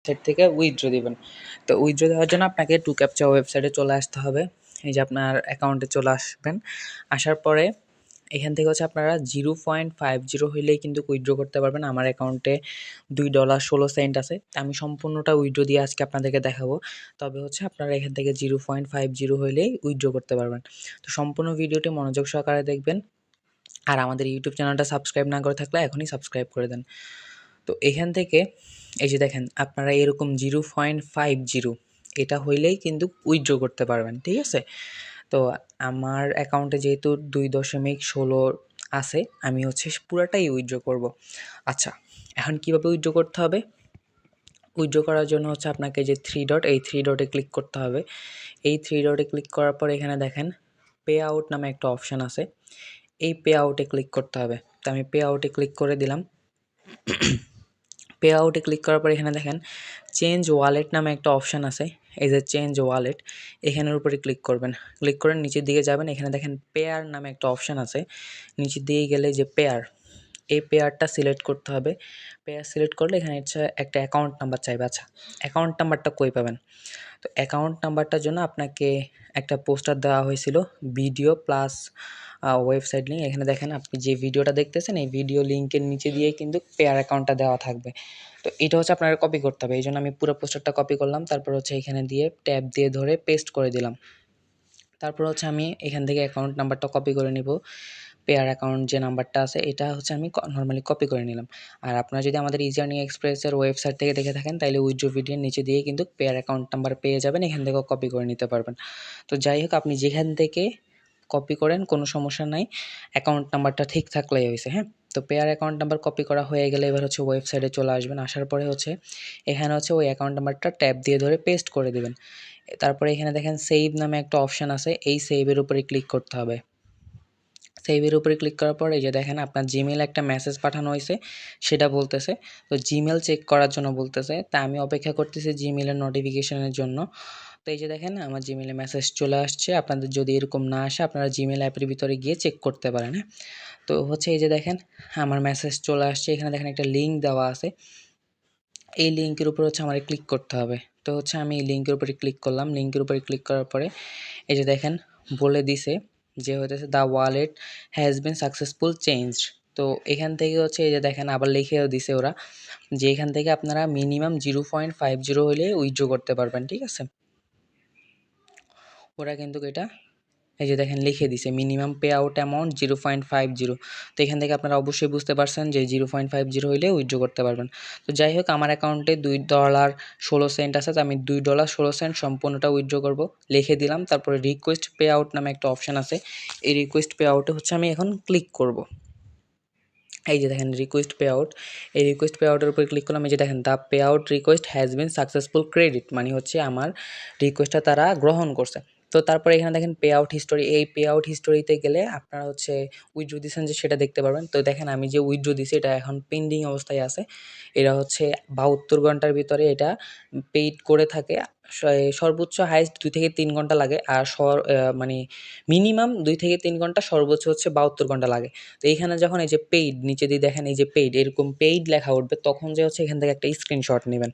Website থেকে withdraw দিবেন। তো উইথড্র দেওয়ার জন্য আপনাকে টু ক্যাপচা ওয়েবসাইটে চলে আসতে হবে। এই যে আপনার অ্যাকাউন্টে চলে আসবেন, আসার পরে এখান থেকে হচ্ছে আপনারা 0.50 হইলেই কিন্তু উইথড্র করতে পারবেন। আমার অ্যাকাউন্টে $2.16 আছে। আমি সম্পূর্ণটা উইথড্র দিয়ে আজকে আপনাদেরকে দেখাবো। তবে হচ্ছে আপনারা এখান থেকে 0.50 হইলেই উইথড্র করতে পারবেন। তো সম্পূর্ণ ভিডিওটি মনোযোগ সহকারে দেখবেন। আর আমাদের ইউটিউব চ্যানেলটা সাবস্ক্রাইব না করে থাকলে এখনই সাবস্ক্রাইব করে দেন। তো এখান থেকে এই যে দেখেন আপনারা এরকম 0.50 এটা হইলেই কিন্তু উইথড্র করতে পারবেন, ঠিক আছে? তো আমার অ্যাকাউন্টে যেহেতু 2.16 আছে, আমি হচ্ছে পুরাটাই উইথড্র করব। আচ্ছা, এখন কীভাবে উইথড্র করতে হবে? উইথড্র করার জন্য হচ্ছে আপনাকে যে থ্রি ডট, এই থ্রি ডটে ক্লিক করতে হবে। এই থ্রি ডটে ক্লিক করার পর এখানে দেখেন পে আউট নামে একটা অপশান আছে, এই পে আউটে ক্লিক করতে হবে। তো আমি পে আউটে ক্লিক করে দিলাম। পে আউটে ক্লিক করার পর এখানে দেখেন চেঞ্জ ওয়ালেট নামে একটা অপশান আছে, এই যে চেঞ্জ ওয়ালেট, এখানের উপরে ক্লিক করবেন। ক্লিক করে নিচের দিকে যাবেন, এখানে দেখেন পেয়ার নামে একটা অপশান আছে, নিচের দিকে গেলে যে পেয়ার, এই পেয়ারটা সিলেক্ট করতে হবে। পেয়ার সিলেক্ট করলে এখানে হচ্ছে একটা অ্যাকাউন্ট নাম্বার চাইবে। আচ্ছা, অ্যাকাউন্ট নাম্বারটা কই পাবেন? তো অ্যাকাউন্ট নাম্বারটার জন্য আপনাকে একটা পোস্টার দেওয়া হয়েছিল, ভিডিও প্লাস ওয়েবসাইট লিঙ্ক। এখানে দেখেন আপনি যে ভিডিওটা দেখতেছেন, এই ভিডিও লিঙ্কের নিচে দিয়ে কিন্তু পেয়ার অ্যাকাউন্টটা দেওয়া থাকবে। তো এটা হচ্ছে আপনারা কপি করতে হবে, এই জন্য আমি পুরো পোস্টারটা কপি করলাম। তারপর হচ্ছে এখানে দিয়ে ট্যাব দিয়ে ধরে পেস্ট করে দিলাম। তারপর হচ্ছে আমি এখান থেকে অ্যাকাউন্ট নাম্বারটা কপি করে নিব। পেয়ার অ্যাকাউন্ট যে নাম্বারটা আছে এটা হচ্ছে আমি নর্মালি কপি করে নিলাম। আর আপনারা যদি আমাদের ইজি আর্নিং এক্সপ্রেসের ওয়েবসাইট থেকে দেখে থাকেন, তাহলে উইথড্র ভিডিওর নিচে দিয়ে কিন্তু পেয়ার অ্যাকাউন্ট নাম্বার পেয়ে যাবেন, এখান থেকেও কপি করে নিতে পারবেন। তো যাই হোক, আপনি যেখান থেকে কপি করেন কোনো সমস্যা নাই, অ্যাকাউন্ট নাম্বারটা ঠিক থাকলেই হয়েছে। হ্যাঁ, তো পেয়ার অ্যাকাউন্ট নাম্বার কপি করা হয়ে গেলে এবার হচ্ছে ওয়েবসাইটে চলে আসবেন। আসার পরে হচ্ছে এখানে হচ্ছে ওই অ্যাকাউন্ট নাম্বারটা ট্যাব দিয়ে ধরে পেস্ট করে দেবেন। তারপরে এখানে দেখেন সেভ নামে একটা অপশান আছে, এই সেভের উপরে ক্লিক করতে হবে। সেভের উপরে ক্লিক করার পর এই যে দেখেন আপনার জিমেইলে একটা মেসেজ পাঠানো হয়েছে, সেটা বলতেছে। তো জিমেইল চেক করার জন্য বলতেছে, তা আমি অপেক্ষা করতেছি জিমেইলের নোটিফিকেশনের জন্য। তো এই যে দেখেন আমার জিমেইলে মেসেজ চলে আসছে। আপনাদের যদি এরকম না আসে, আপনারা জিমেইল অ্যাপের ভিতরে গিয়ে চেক করতে পারেন। হ্যাঁ, তো হচ্ছে এই যে দেখেন আমার মেসেজ চলে আসছে, এখানে দেখেন একটা লিঙ্ক দেওয়া আছে, এই লিঙ্কের উপর হচ্ছে আমার ক্লিক করতে হবে। তো হচ্ছে আমি এই লিঙ্কের উপরে ক্লিক করলাম। লিঙ্কের উপরে ক্লিক করার পরে এই যে দেখেন বলে দিছে যে হইতেছে the wallet has been successful changed. তো এখান থেকে হচ্ছে এই যে দেখেন আবার লিখেও দিছে ওরা যে এখান থেকে আপনারা মিনিমাম 0.50 হলে উইথড্র করতে পারবেন, ঠিক আছে? ওরা কিন্তু এটা এই যে দেখেন লিখে দিছে মিনিমাম পে আউট অ্যামাউন্ট 0.50। তো এখান থেকে আপনারা অবশ্যই বুঝতে পারছেন যে 0.50 হইলে উইথড্র করতে পারবেন। তো যাই হোক, আমার অ্যাকাউন্টে $2.16 আছে, তো আমি $2.16 সম্পূর্ণটা উইথড্র করব, লিখে দিলাম। তারপরে রিকোয়েস্ট পে আউট নামে একটা অপশান আছে, এই রিকোয়েস্ট পে আউটে হচ্ছে আমি এখন ক্লিক করব। এই যে দেখেন রিকোয়েস্ট পে আউট, এই রিকোয়েস্ট পে আউটের উপরে ক্লিক করলাম। এই যে দেখেন the pay out request has been successful credit, মানে হচ্ছে আমার রিকোয়েস্টটা তারা গ্রহণ করছে। তো তারপরে এখানে দেখেন পে আউট হিস্টোরি, এই পে আউট হিস্টোরিতে গেলে আপনারা হচ্ছে উইথড্র দিয়েছেন যে সেটা দেখতে পারবেন। তো দেখেন আমি যে উইথড্র দিছি এটা এখন পেন্ডিং অবস্থায় আছে। এরা হচ্ছে 72 ঘন্টার ভিতরে এটা পেইড করে থাকে। সর্বোচ্চ হাইয়েস্ট 2 থেকে 3 ঘন্টা লাগে, আর মানে মিনিমাম 2 থেকে 3 ঘন্টা, সর্বোচ্চ হচ্ছে 72 ঘন্টা লাগে। তো এইখানে যখন এই যে পেইড নিচে দিয়ে দেখেন এই যে পেইড এরকম পেইড লেখা উঠবে, তখন যে হচ্ছে এখান থেকে একটা স্ক্রিনশট নেবেন।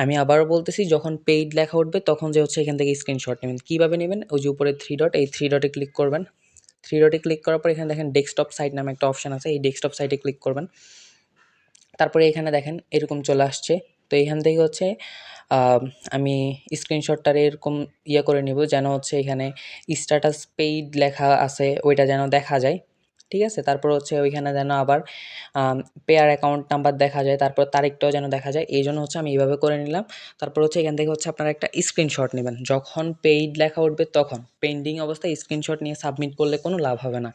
আমি আবারও বলতেছি, যখন পেইড লেখা উঠবে তখন যে হচ্ছে এখান থেকে স্ক্রিনশট নেবেন। কীভাবে নেবেন? ওই যে উপরে থ্রি ডট, এই থ্রি ডটে ক্লিক করবেন। থ্রি ডটে ক্লিক করার পর এখানে দেখেন ডেস্কটপ সাইট নামে একটা অপশান আছে, এই ডেস্কটপ সাইটে ক্লিক করবেন। তারপরে এখানে দেখেন এরকম চলে আসছে। তো এখান থেকে হচ্ছে আমি স্ক্রিনশটটার এরকম করে নেব, যেন হচ্ছে এখানে স্ট্যাটাস পেইড লেখা আছে ওইটা যেন দেখা যায়, ঠিক আছে? তারপর হচ্ছে ওইখানে যেন আবার পেয়ার অ্যাকাউন্ট নাম্বার দেখা যায়, তারপর তারিখটাও যেন দেখা যায়, এই জন্য হচ্ছে আমি এইভাবে করে নিলাম। তারপর হচ্ছে এখান থেকে হচ্ছে আপনারা একটা স্ক্রিনশট নেবেন, যখন পেইড লেখা উঠবে তখন। পেন্ডিং অবস্থায় স্ক্রিনশট নিয়ে সাবমিট করলে কোনো লাভ হবে না,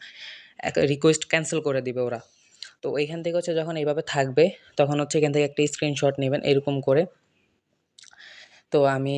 রিকোয়েস্ট ক্যান্সেল করে দিবে ওরা। তো এইখান থেকে হচ্ছে যখন এইভাবে থাকবে তখন হচ্ছে এখান থেকে একটা স্ক্রিনশট নেবেন এরকম করে। তো আমি